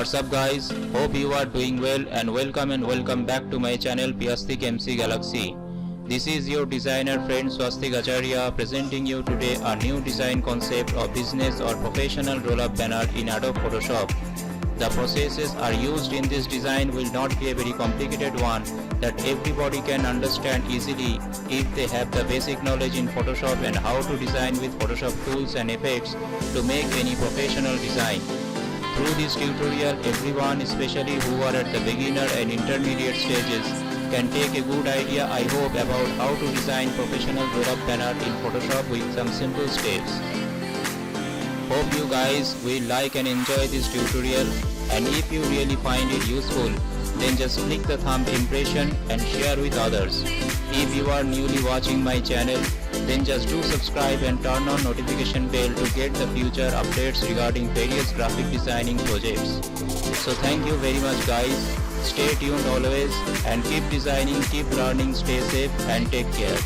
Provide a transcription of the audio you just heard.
What's up guys, hope you are doing well and welcome back to my channel Swastick MC Galaxy. This is your designer friend Swastick Acharya presenting you today a new design concept of business or professional roll-up banner in Adobe Photoshop. The processes are used in this design will not be a very complicated one that everybody can understand easily if they have the basic knowledge in Photoshop and how to design with Photoshop tools and effects to make any professional design. Through this tutorial, everyone, especially who are at the beginner and intermediate stages, can take a good idea, I hope, about how to design professional roll-up banner in Photoshop with some simple steps. Hope you guys will like and enjoy this tutorial, and if you really find it useful, then just click the thumb impression and share with others. If you are newly watching my channel, then just do subscribe and turn on notification bell to get the future updates regarding various graphic designing projects. So thank you very much guys, stay tuned always and keep designing, keep learning, stay safe and take care.